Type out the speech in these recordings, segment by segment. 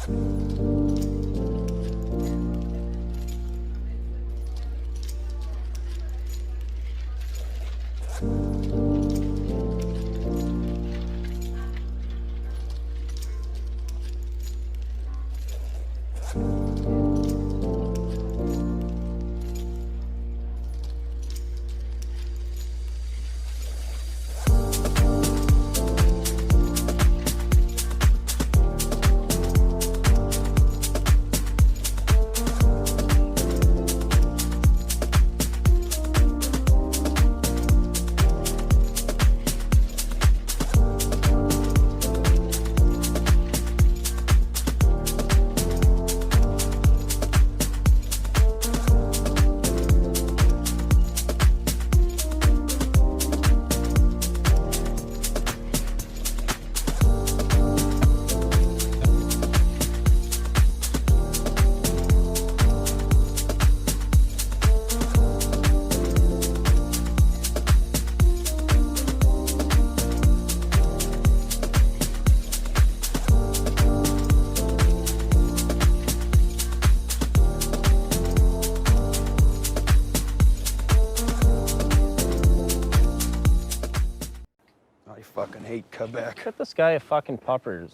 I fucking hate Quebec. Get this guy a fucking puppers.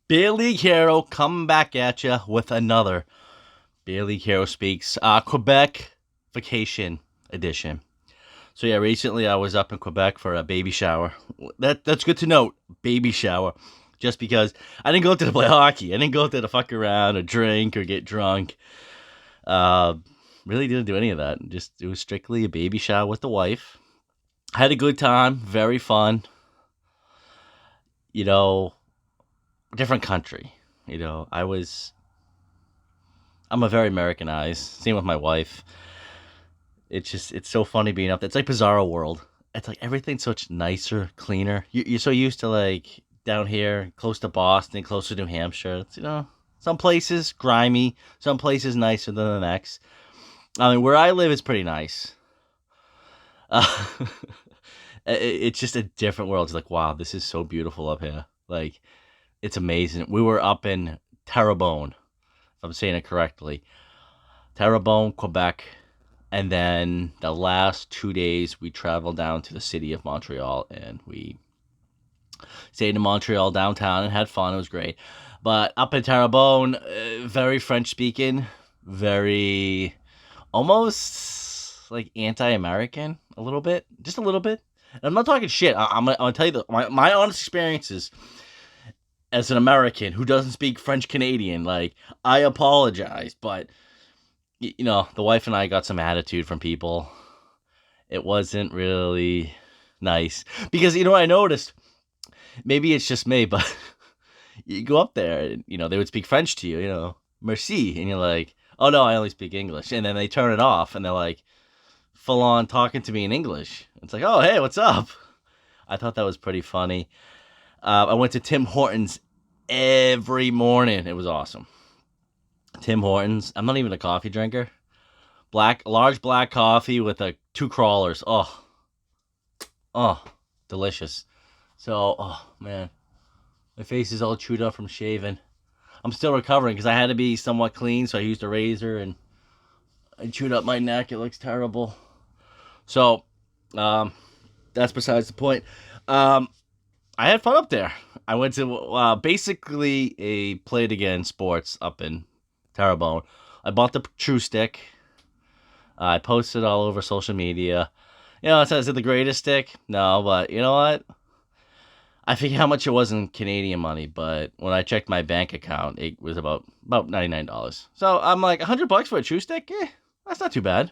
Beer League Hero coming back at you with another Beer League Hero Speaks Quebec Vacation Edition. So yeah, recently I was up in Quebec for a baby shower. That's good to note, baby shower. Just because I didn't go up there to play hockey. I didn't go up there to fuck around or drink or get drunk. Really didn't do any of that. It was strictly a baby shower with the wife. Had a good time, very fun. You know, different country. You know, I'm a very Americanized. Same with my wife. It's so funny being up there. It's like Bizarro World. It's like everything's so much nicer, cleaner. You're so used to like down here, close to Boston, close to New Hampshire. It's, some places grimy, some places nicer than the next. I mean, where I live is pretty nice. It's just a different world. It's like, wow, this is so beautiful up here. Like, it's amazing. We were up in Terrebonne, if I'm saying it correctly. Terrebonne, Quebec. And then the last 2 days, we traveled down to the city of Montreal. And we stayed in Montreal downtown and had fun. It was great. But up in Terrebonne, very French-speaking. Very almost like anti-American a little bit. Just a little bit. And I'm not talking shit. I'm gonna tell you my honest experiences as an American who doesn't speak French Canadian. Like, I apologize, but the wife and I got some attitude from people. It wasn't really nice because I noticed. Maybe it's just me, but you go up there and they would speak French to you. Merci, and you're like, oh no, I only speak English, and then they turn it off and they're like, full on talking to me in English. It's like, oh, hey, what's up? I thought that was pretty funny. I went to Tim Hortons every morning. It was awesome. Tim Hortons. I'm not even a coffee drinker. Large black coffee with 2 crawlers. Oh, delicious. So, oh man, my face is all chewed up from shaving. I'm still recovering because I had to be somewhat clean, so I used a razor and I chewed up my neck. It looks terrible. So, that's besides the point. I had fun up there. I went to basically a Play It Again Sports up in Terrebonne. I bought the True Stick. I posted all over social media. Is it the greatest stick? No, but you know what? I forget how much it was in Canadian money, but when I checked my bank account, it was about $99. So I'm like, $100 for a True Stick? That's not too bad.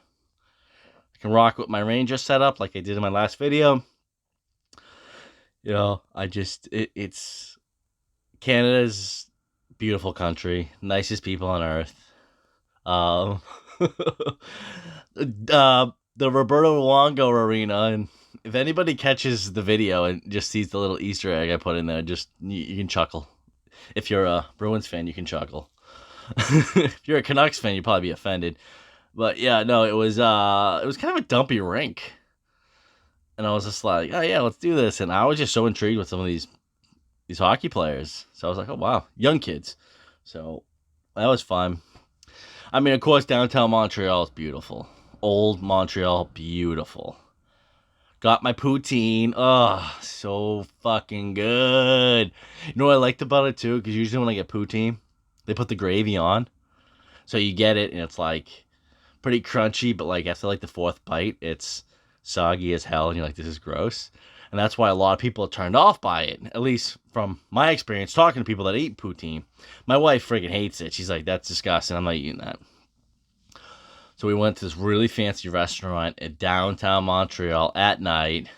I can rock with my Ranger setup like I did in my last video. It's Canada's beautiful country, nicest people on earth. The the Roberto Luongo Arena, and if anybody catches the video and just sees the little Easter egg I put in there, just you can chuckle. If you're a Bruins fan, you can chuckle. If you're a Canucks fan, you'd probably be offended. But yeah, no, it was kind of a dumpy rink, and I was just like, oh yeah, let's do this. And I was just so intrigued with some of these hockey players, so I was like, oh wow, young kids. So that was fun. I mean, of course, downtown Montreal is beautiful. Old Montreal, beautiful. Got my poutine. Oh, so fucking good. You know what I liked about it too? Because usually when I get poutine, they put the gravy on. So you get it, and it's like pretty crunchy, but like after like the fourth bite, it's soggy as hell, and you're like, this is gross. And that's why a lot of people are turned off by it, at least from my experience talking to people that eat poutine. My wife friggin' hates it. She's like, that's disgusting. I'm not eating that. So we went to this really fancy restaurant in downtown Montreal at night.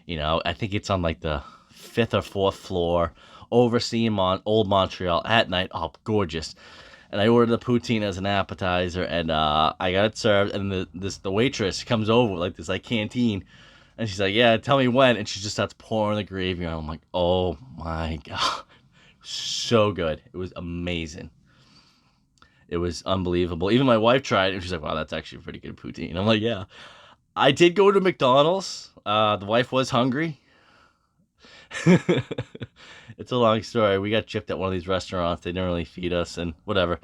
You know, I think it's on like the 5th or 4th floor, overseeing old Montreal at night. Oh, gorgeous. And I ordered the poutine as an appetizer, and I got it served. And the waitress comes over with like this like canteen, and she's like, "Yeah, tell me when." And she just starts pouring the gravy on. I'm like, "Oh my god, so good! It was amazing. It was unbelievable." Even my wife tried it, and she's like, "Wow, that's actually a pretty good poutine." I'm like, "Yeah." I did go to McDonald's. The wife was hungry. It's a long story. We got gypped at one of these restaurants. They didn't really feed us, and whatever.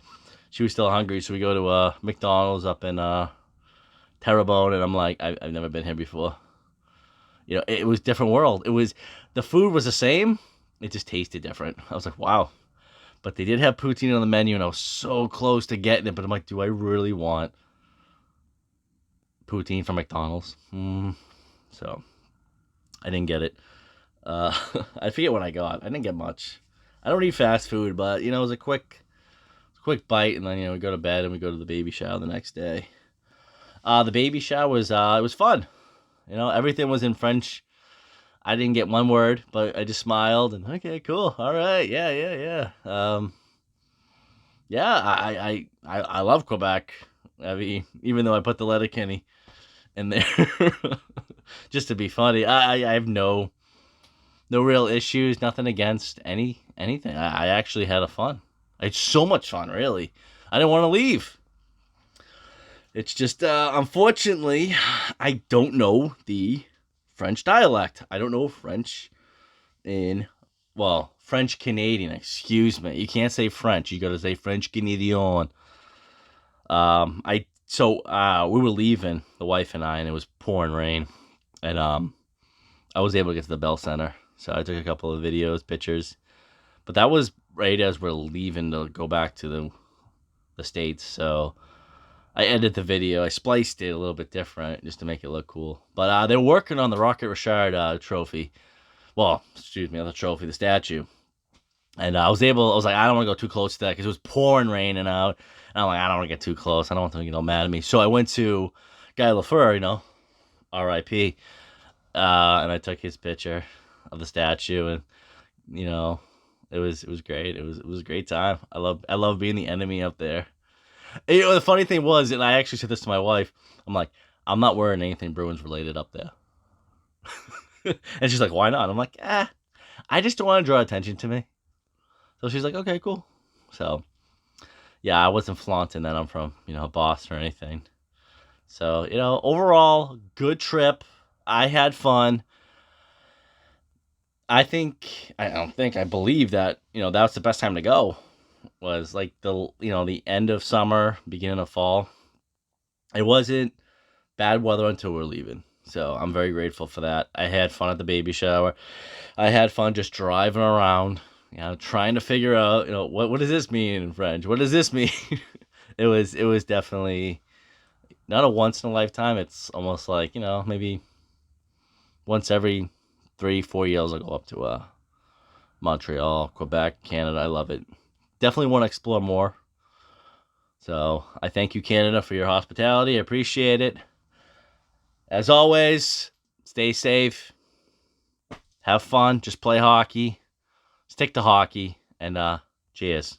She was still hungry, so we go to McDonald's up in Terrebonne, and I'm like, I've never been here before. You know, it was a different world. The food was the same. It just tasted different. I was like, wow. But they did have poutine on the menu, and I was so close to getting it. But I'm like, do I really want poutine from McDonald's? So I didn't get it. I forget what I got. I didn't get much. I don't eat fast food, but you know, it was a quick bite, and then we go to bed and we go to the baby shower the next day. The baby shower was it was fun. You know, everything was in French. I didn't get one word, but I just smiled and okay, cool, all right, yeah. Yeah, I love Quebec. I mean, even though I put the Letterkenny in there just to be funny, I have no real issues, nothing against anything. I actually had a fun. I had so much fun, really. I didn't want to leave. It's just, unfortunately, I don't know the French dialect. I don't know French French Canadian, excuse me. You can't say French. You got to say French Canadian. We were leaving, the wife and I, and it was pouring rain. And I was able to get to the Bell Center. So I took a couple of videos, pictures. But that was right as we're leaving to go back to the States. So I edited the video. I spliced it a little bit different just to make it look cool. But they're working on the Rocket Richard trophy. Well, excuse me, not the trophy, the statue. And I was like, I don't want to go too close to that because it was pouring raining out. And I'm like, I don't want to get too close. I don't want them to get all mad at me. So I went to Guy Lafleur, R.I.P. And I took his picture of the statue, and it was great. It was a great time. I love being the enemy up there. And, the funny thing was, and I actually said this to my wife, I'm like, I'm not wearing anything Bruins related up there. And she's like, why not? I'm like, I just don't want to draw attention to me. So she's like, okay, cool. So yeah, I wasn't flaunting that I'm from Boston or anything. So overall, good trip. I had fun. I believe that that was the best time to go. Was like the end of summer, beginning of fall. It wasn't bad weather until we're leaving. So I'm very grateful for that. I had fun at the baby shower. I had fun just driving around, trying to figure out, what does this mean in French? What does this mean? It was definitely not a once in a lifetime. It's almost like, maybe once every 3-4 years I'll go up to Montreal, Quebec, Canada. I love it. Definitely want to explore more. So I thank you, Canada, for your hospitality. I appreciate it. As always, stay safe. Have fun. Just play hockey. Stick to hockey. And cheers.